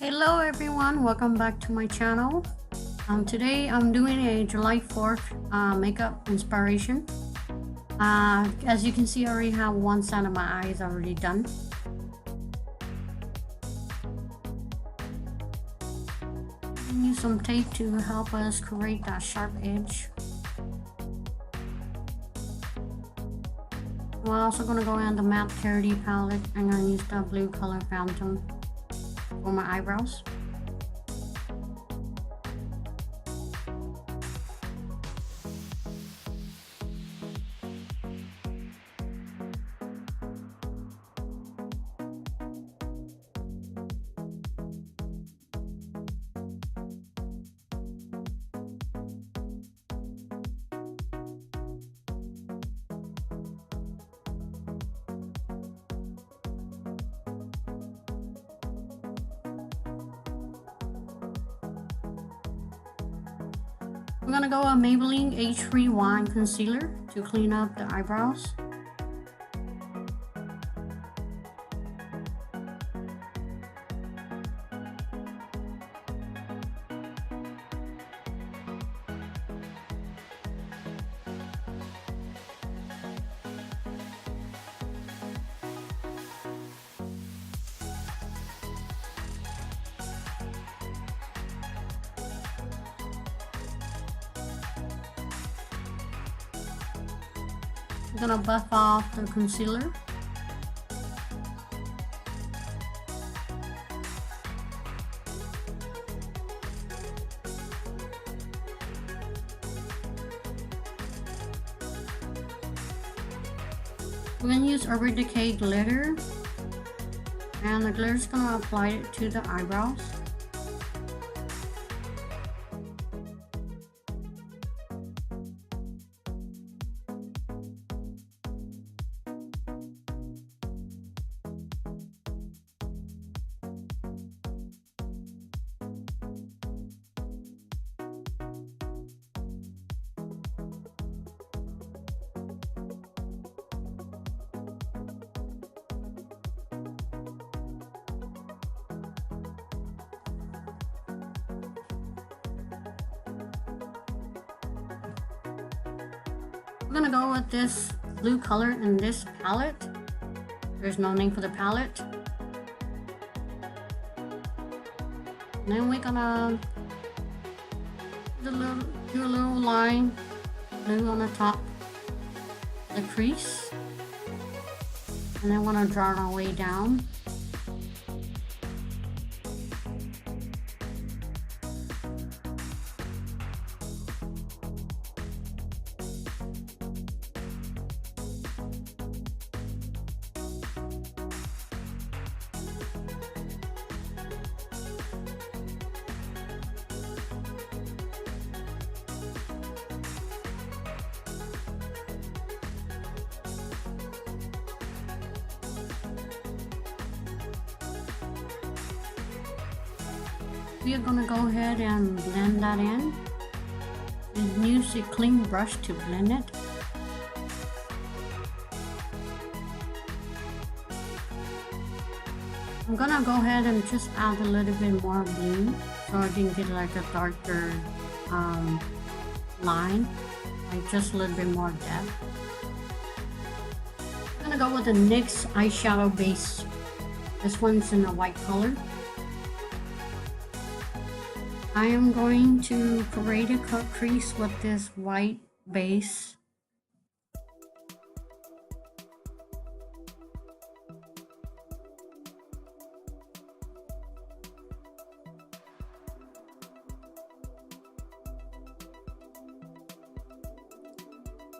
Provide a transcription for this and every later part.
Hello everyone, welcome back to my channel. Today I'm doing a July 4th makeup inspiration. As you can see, I already have one side of my eyes already done. Use some tape to help us create that sharp edge. We're also going to go in the matte Karity palette. I'm going to use the blue color fountain for my eyebrows. I'm gonna go a Maybelline H3 Wine Concealer to clean up the eyebrows. I'm gonna buff off the concealer. We're gonna use our Decay glitter, and the glitter is gonna apply it to the eyebrows. I'm gonna go with this blue color in this palette. There's no name for the palette. And then we're gonna do a little line, blue on the top, the crease. And then we're gonna draw our way down. We are gonna go ahead and blend that in and use a clean brush to blend it. I'm gonna go ahead and just add a little bit more blue so I can get like a darker line, like just a little bit more depth. I'm gonna go with the NYX eyeshadow base. This one's in a white color. I am going to create a cut crease with this white base.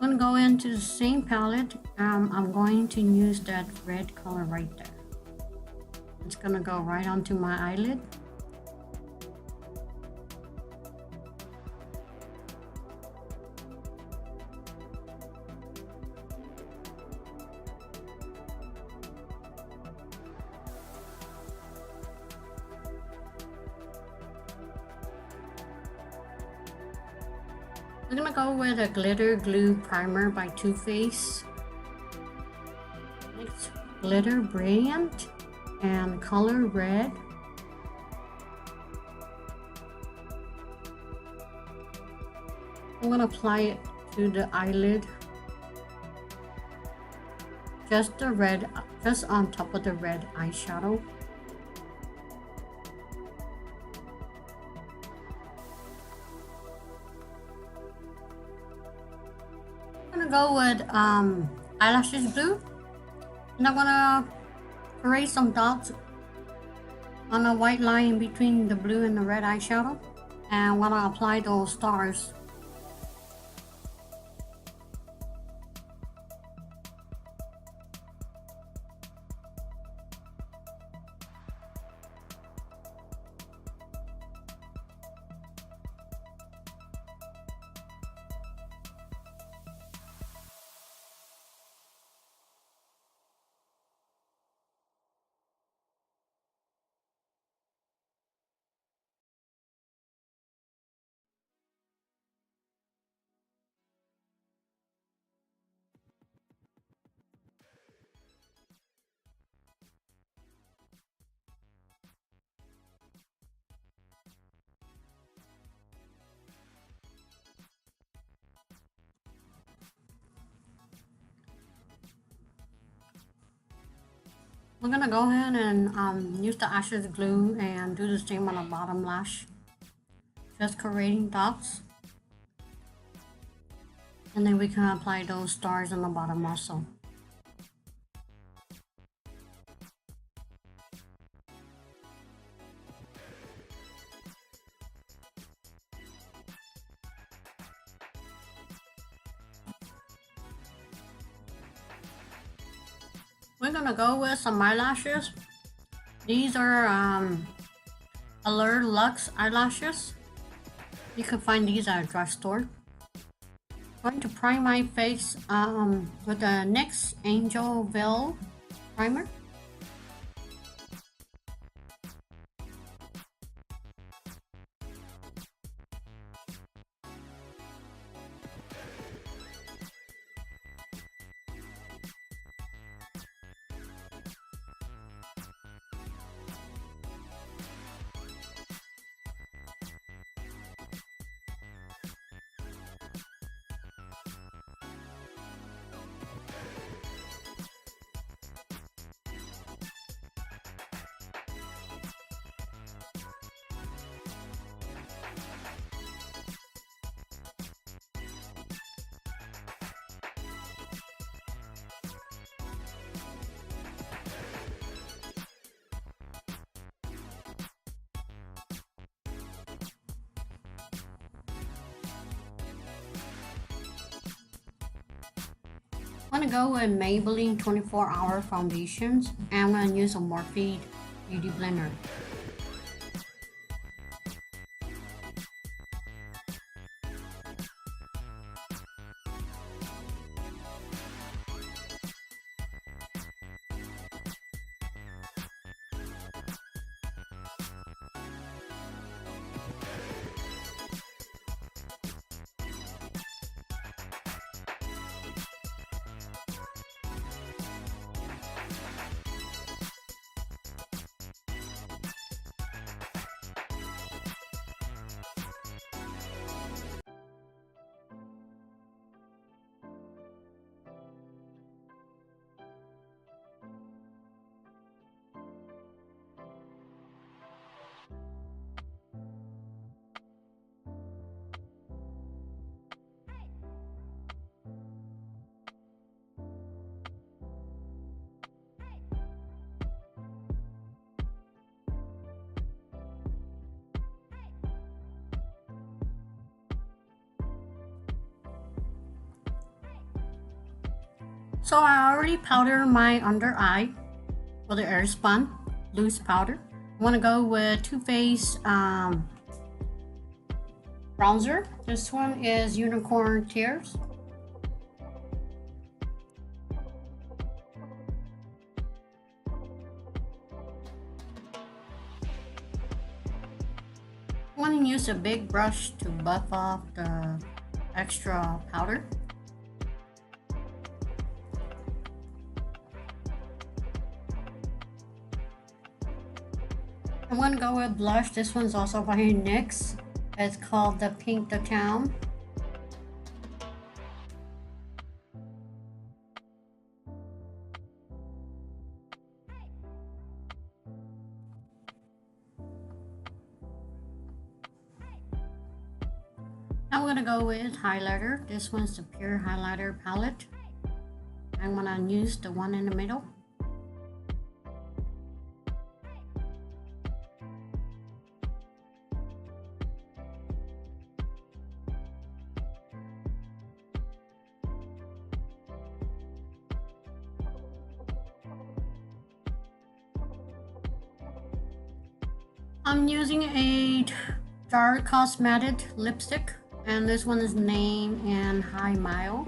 I'm going to go into the same palette. I'm going to use that red color right there. It's going to go right onto my eyelid. I'm gonna go with a glitter glue primer by Too Faced. It's glitter brilliant and color red. I'm gonna apply it to the eyelid. Just the red, just on top of the red eyeshadow. I'm gonna go with eyelashes blue, and I'm gonna create some dots on a white line in between the blue and the red eyeshadow, and I'm gonna apply those stars. We're gonna go ahead and use the Ashes glue and do the same on the bottom lash. Just creating dots. And then we can apply those stars on the bottom also. We're gonna go with some eyelashes. These are Eylur Lexe eyelashes. You can find these at a drugstore. I'm going to prime my face with the NYX Angel Veil primer. I'm gonna go with Maybelline 24-hour foundations, and I'm gonna use a Morphe Beauty Blender. So I already powdered my under eye with the Airpun loose powder. I want to go with Too Faced bronzer. This one is Unicorn Tears. I want to use a big brush to buff off the extra powder. I'm gonna go with blush. This one's also by NYX. It's called the Pink the Town. I'm gonna go with highlighter. This one's the Pure Highlighter palette. I'm gonna use the one in the middle. I'm using a Gerard cosmetic lipstick, and this one is Name and High Mile.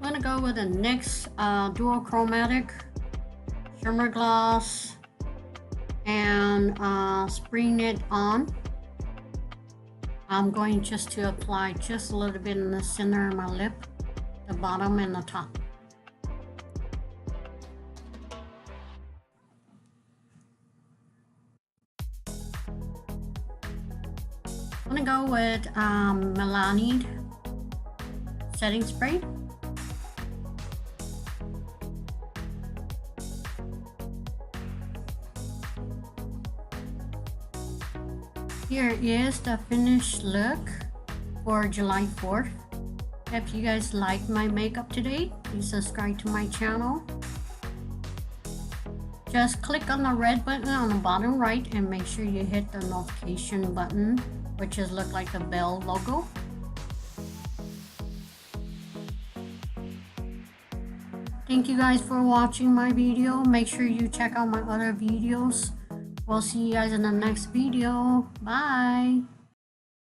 I'm gonna go with the NYX dual chromatic shimmer gloss and spring it on. I'm going just to apply just a little bit in the center of my lip, the bottom and the top. I'm gonna go with Maybelline setting spray. Here is the finished look for July 4th. If you guys like my makeup today, please subscribe to my channel. Just click on the red button on the bottom right and make sure you hit the notification button, which is look like the bell logo. Thank you guys for watching my video. Make sure you check out my other videos. We'll see you guys in the next video. Bye.